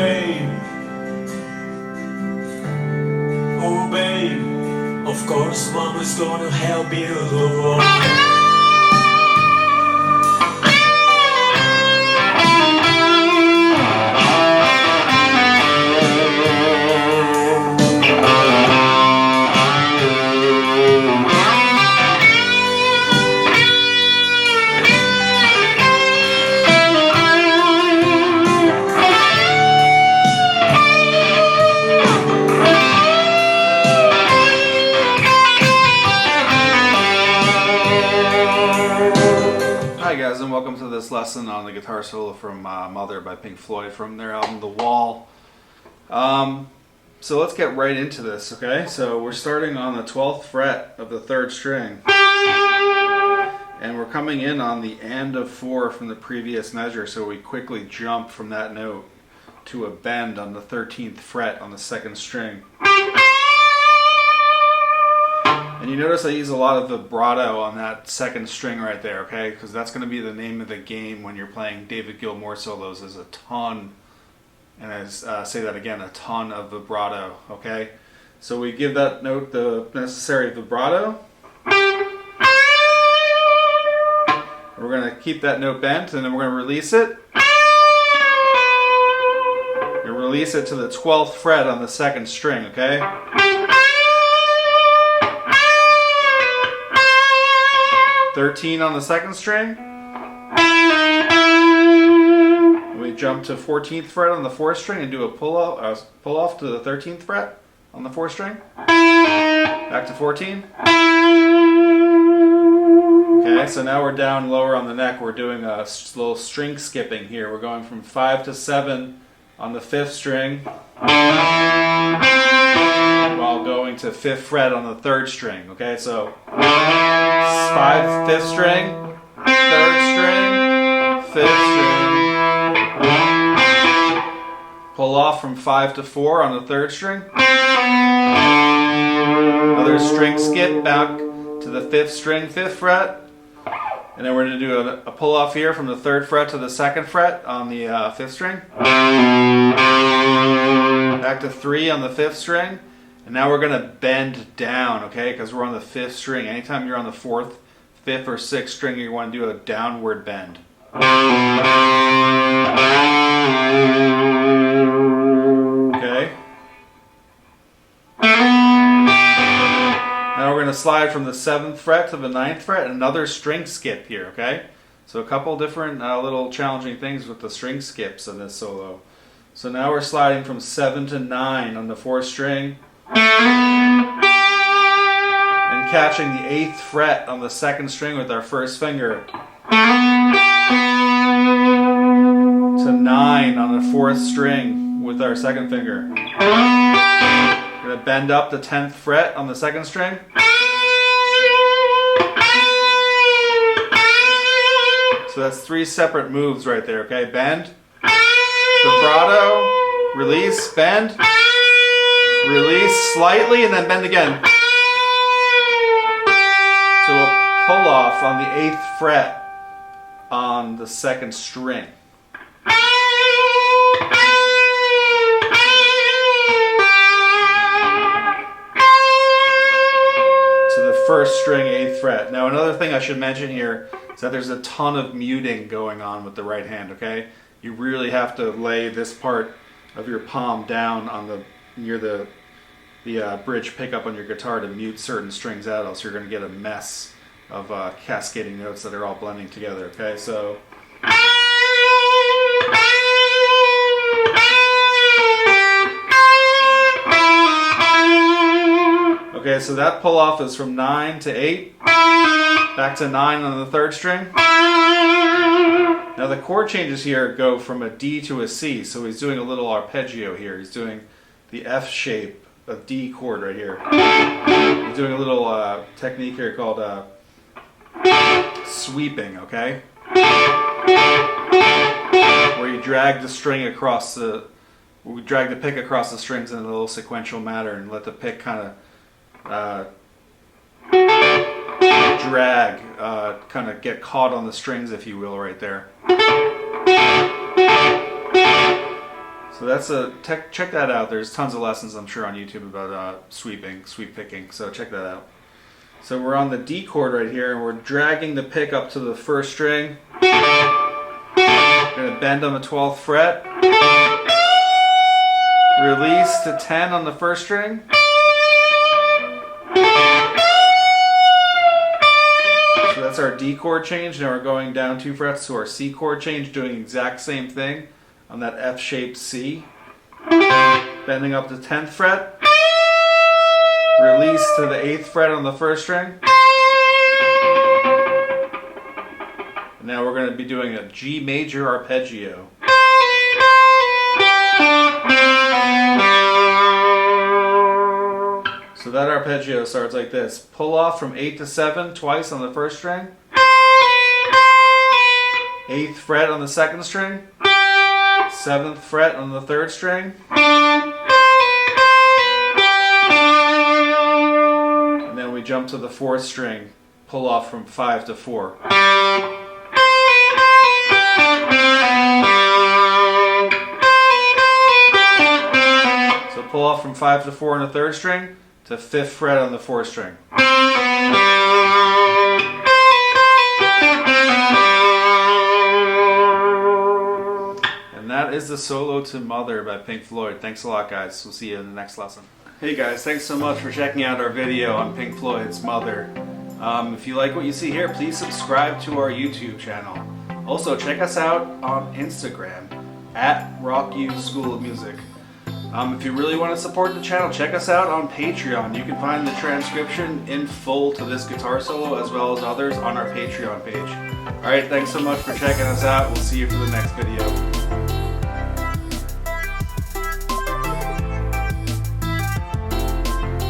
babe, oh babe, of course mama's gonna help you along. Hi guys, and welcome to this lesson on the guitar solo from Mother by Pink Floyd from their album The Wall. So let's get right into this, okay? So we're starting on the 12th fret of the 3rd string. And we're coming in on the and of 4 from the previous measure, so we quickly jump from that note to a bend on the 13th fret on the 2nd string. And you notice I use a lot of vibrato on that 2nd string right there, okay? Because that's going to be the name of the game when you're playing David Gilmour solos. There's a ton, and I say that again, a ton of vibrato, okay? So we give that note the necessary vibrato. We're going to keep that note bent, and then we're going to release it. And release it to the 12th fret on the 2nd string, okay? 13 on the 2nd string. We jump to 14th fret on the 4th string and do a pull off to the 13th fret on the 4th string. Back to 14. Okay, so now we're down lower on the neck. We're doing a little string skipping here. We're going from 5 to 7 on the 5th string, while going to 5th fret on the 3rd string. Okay, so 5th, 5th string, 3rd string, 5th string. Pull off from 5 to 4 on the 3rd string. Another string skip back to the 5th string, 5th fret. And then we're going to do a pull off here from the 3rd fret to the 2nd fret on the 5th string. Back to 3 on the 5th string. And now we're going to bend down, okay, because we're on the 5th string. Anytime you're on the 4th, 5th, or 6th string, you want to do a downward bend. Okay. Now we're going to slide from the 7th fret to the 9th fret, another string skip here, okay? So a couple different little challenging things with the string skips in this solo. So now we're sliding from 7 to 9 on the 4th string. And catching the 8th fret on the 2nd string with our 1st finger. To 9 on the 4th string with our 2nd finger. We're going to bend up the 10th fret on the 2nd string. So that's 3 separate moves right there, okay? Bend, vibrato, release, bend, release slightly, and then bend again. So a pull off on the 8th fret on the 2nd string. To the 1st string, 8th fret. Now another thing I should mention here is that there's a ton of muting going on with the right hand, okay? You really have to lay this part of your palm down on near the bridge pickup on your guitar to mute certain strings out, else you're going to get a mess of cascading notes that are all blending together, okay? So okay, so that pull off is from 9 to 8, back to 9 on the 3rd string. Now the chord changes here go from a D to a C, so he's doing a little arpeggio here. He's doing the F shape of D chord right here. He's doing a little technique here called sweeping, okay? Where you drag the string across we drag the pick across the strings in a little sequential manner and let the pick kind of drag, kind of get caught on the strings, if you will, right there. So So that's check that out. There's tons of lessons I'm sure on YouTube about sweep picking. So check that out. So we're on the D chord right here, and we're dragging the pick up to the first string. We're going to bend on the 12th fret. Release to 10 on the first string. So that's our D chord change. Now we're going down 2 frets to our C chord change, doing the exact same thing on that F-shaped C. Bending up to 10th fret. Release to the 8th fret on the first string. And now we're going to be doing a G major arpeggio. So that arpeggio starts like this. Pull off from 8 to 7 twice on the first string. 8th fret on the second string. 7th fret on the third string. And then we jump to the 4th string. Pull off from 5 to 4. So pull off from 5 to 4 on the third string to 5th fret on the 4th string. And that is the solo to Mother by Pink Floyd. Thanks a lot, guys. We'll see you in the next lesson. Hey guys, thanks so much for checking out our video on Pink Floyd's Mother. If you like what you see here, please subscribe to our YouTube channel. Also, check us out on Instagram at RockU School of Music. If you really want to support the channel, check us out on Patreon. You can find the transcription in full to this guitar solo as well as others on our Patreon page. Alright, thanks so much for checking us out. We'll see you for the next video.